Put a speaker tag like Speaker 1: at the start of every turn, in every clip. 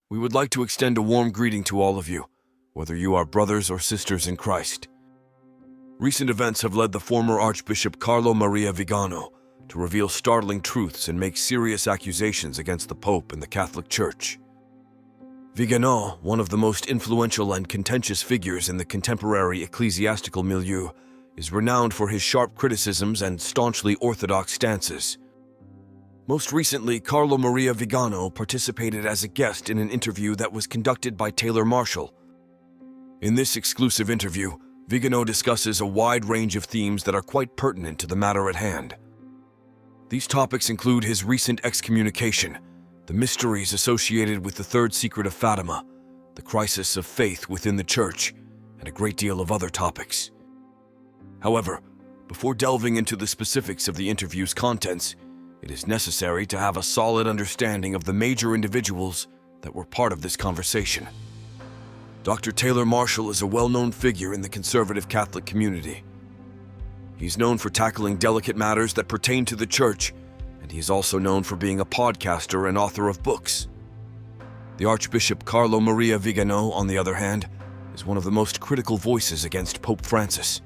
Speaker 1: We would like to extend a warm greeting to all of you, whether you are brothers or sisters in Christ. Recent events have led the former Archbishop Carlo Maria Vigano to reveal startling truths and make serious accusations against the Pope and the Catholic Church. Vigano, one of the most influential and contentious figures in the contemporary ecclesiastical milieu, is renowned for his sharp criticisms and staunchly orthodox stances. Most recently, Carlo Maria Vigano participated as a guest in an interview that was conducted by Taylor Marshall. In this exclusive interview, Vigano discusses a wide range of themes that are quite pertinent to the matter at hand. These topics include his recent excommunication, the mysteries associated with the third secret of Fatima, the crisis of faith within the Church, and a great deal of other topics. However, before delving into the specifics of the interview's contents, it is necessary to have a solid understanding of the major individuals that were part of this conversation. Dr. Taylor Marshall is a well-known figure in the conservative Catholic community. He's known for tackling delicate matters that pertain to the Church, and he is also known for being a podcaster and author of books. The Archbishop Carlo Maria Vigano, on the other hand, is one of the most critical voices against Pope Francis.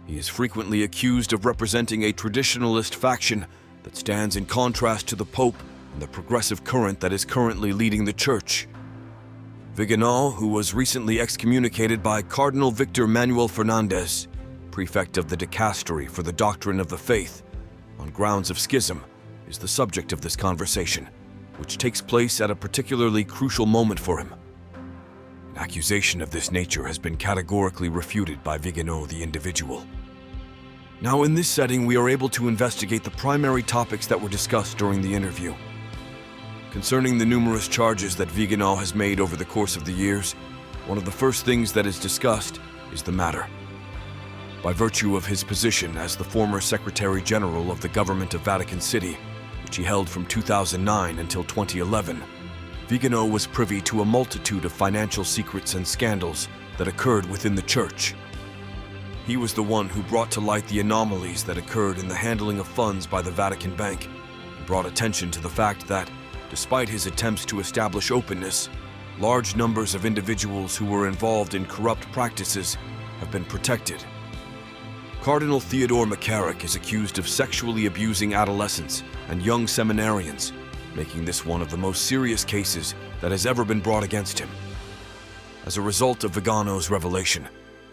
Speaker 1: He is frequently accused of representing a traditionalist faction that stands in contrast to the Pope and the progressive current that is currently leading the Church. Vigano, who was recently excommunicated by Cardinal Victor Manuel Fernandez, prefect of the dicastery for the doctrine of the faith, on grounds of schism, is the subject of this conversation, which takes place at a particularly crucial moment for him. An accusation of this nature has been categorically refuted by Vigano the individual. Now, in this setting, we are able to investigate the primary topics that were discussed during the interview. Concerning the numerous charges that Vigano has made over the course of the years, one of the first things that is discussed is the matter. By virtue of his position as the former Secretary General of the Government of Vatican City, which he held from 2009 until 2011, Vigano was privy to a multitude of financial secrets and scandals that occurred within the Church. He was the one who brought to light the anomalies that occurred in the handling of funds by the Vatican Bank and brought attention to the fact that, despite his attempts to establish openness, large numbers of individuals who were involved in corrupt practices have been protected. Cardinal Theodore McCarrick is accused of sexually abusing adolescents and young seminarians, making this one of the most serious cases that has ever been brought against him. As a result of Vigano's revelation,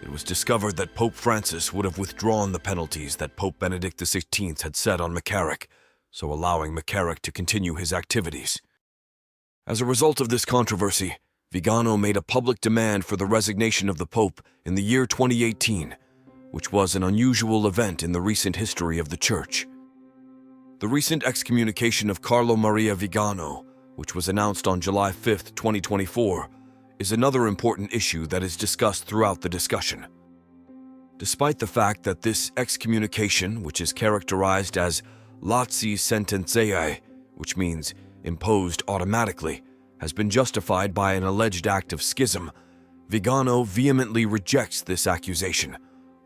Speaker 1: it was discovered that Pope Francis would have withdrawn the penalties that Pope Benedict XVI had set on McCarrick, so allowing McCarrick to continue his activities. As a result of this controversy, Vigano made a public demand for the resignation of the Pope in the year 2018, which was an unusual event in the recent history of the Church. The recent excommunication of Carlo Maria Vigano, which was announced on July 5, 2024, is another important issue that is discussed throughout the discussion. Despite the fact that this excommunication, which is characterized as Lazzi Sentenziae, which means imposed automatically, has been justified by an alleged act of schism, Vigano vehemently rejects this accusation,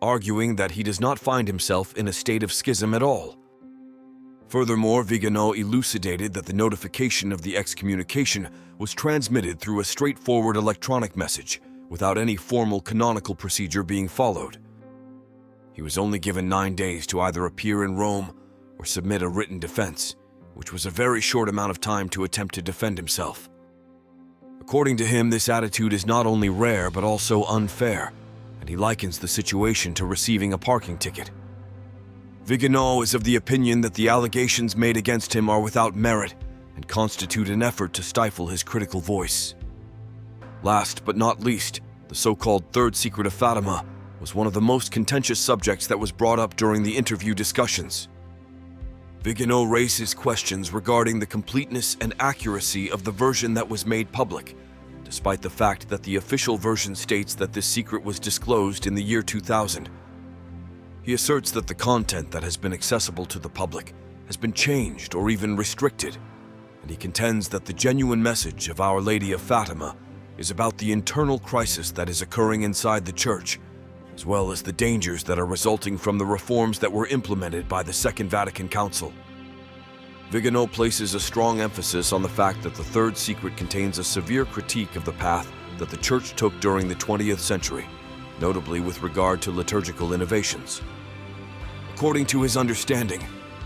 Speaker 1: arguing that he does not find himself in a state of schism at all. Furthermore, Vigano elucidated that the notification of the excommunication was transmitted through a straightforward electronic message, without any formal canonical procedure being followed. He was only given 9 days to either appear in Rome or submit a written defense, which was a very short amount of time to attempt to defend himself. According to him, this attitude is not only rare but also unfair, and he likens the situation to receiving a parking ticket. Vigano is of the opinion that the allegations made against him are without merit and constitute an effort to stifle his critical voice. Last but not least, the so-called third secret of Fatima was one of the most contentious subjects that was brought up during the interview discussions. Vigano raises questions regarding the completeness and accuracy of the version that was made public, despite the fact that the official version states that this secret was disclosed in the year 2000. He asserts that the content that has been accessible to the public has been changed or even restricted, and he contends that the genuine message of Our Lady of Fatima is about the internal crisis that is occurring inside the Church, as well as the dangers that are resulting from the reforms that were implemented by the Second Vatican Council. Vigano places a strong emphasis on the fact that the third secret contains a severe critique of the path that the Church took during the 20th century, notably with regard to liturgical innovations. According to his understanding,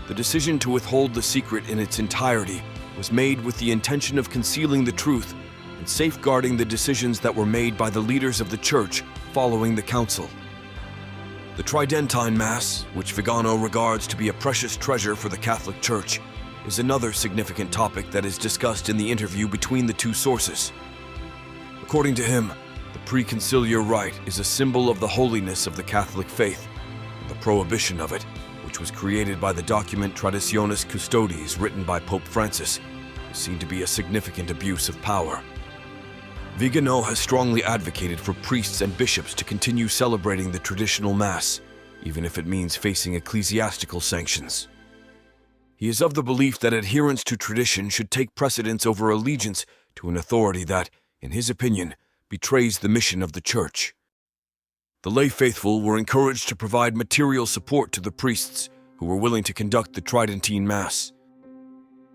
Speaker 1: the decision to withhold the secret in its entirety was made with the intention of concealing the truth and safeguarding the decisions that were made by the leaders of the Church following the Council. The Tridentine Mass, which Vigano regards to be a precious treasure for the Catholic Church, is another significant topic that is discussed in the interview between the two sources. According to him, the preconciliar rite is a symbol of the holiness of the Catholic faith, and the prohibition of it, which was created by the document Traditionis Custodes written by Pope Francis, is seen to be a significant abuse of power. Vigano has strongly advocated for priests and bishops to continue celebrating the traditional Mass, even if it means facing ecclesiastical sanctions. He is of the belief that adherence to tradition should take precedence over allegiance to an authority that, in his opinion, betrays the mission of the Church. The lay faithful were encouraged to provide material support to the priests who were willing to conduct the Tridentine Mass.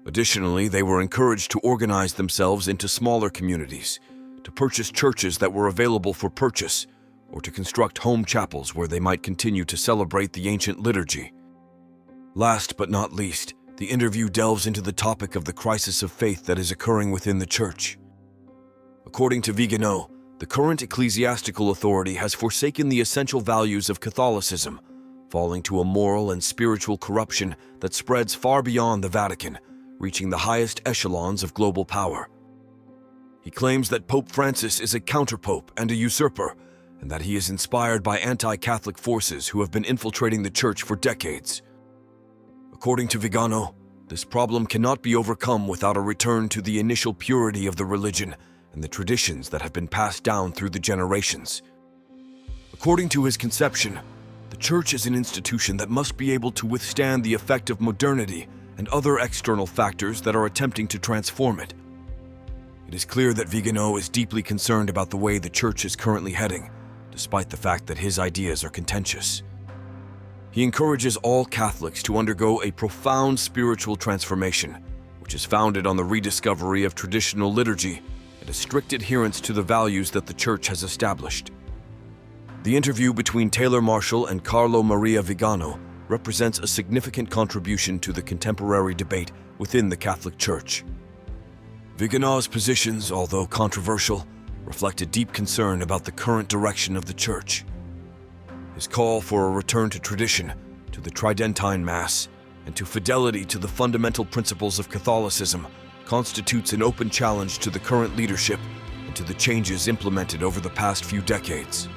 Speaker 1: Additionally, they were encouraged to organize themselves into smaller communities, to purchase churches that were available for purchase, or to construct home chapels where they might continue to celebrate the ancient liturgy. Last but not least, the interview delves into the topic of the crisis of faith that is occurring within the Church. According to Vigano, the current ecclesiastical authority has forsaken the essential values of Catholicism, falling to a moral and spiritual corruption that spreads far beyond the Vatican, reaching the highest echelons of global power. He claims that Pope Francis is a counterpope and a usurper, and that he is inspired by anti-Catholic forces who have been infiltrating the Church for decades. According to Vigano, this problem cannot be overcome without a return to the initial purity of the religion and the traditions that have been passed down through the generations. According to his conception, the Church is an institution that must be able to withstand the effect of modernity and other external factors that are attempting to transform it. It is clear that Vigano is deeply concerned about the way the Church is currently heading, despite the fact that his ideas are contentious. He encourages all Catholics to undergo a profound spiritual transformation, which is founded on the rediscovery of traditional liturgy and a strict adherence to the values that the Church has established. The interview between Taylor Marshall and Carlo Maria Vigano represents a significant contribution to the contemporary debate within the Catholic Church. Vigano's positions, although controversial, reflect a deep concern about the current direction of the Church. His call for a return to tradition, to the Tridentine Mass, and to fidelity to the fundamental principles of Catholicism constitutes an open challenge to the current leadership and to the changes implemented over the past few decades.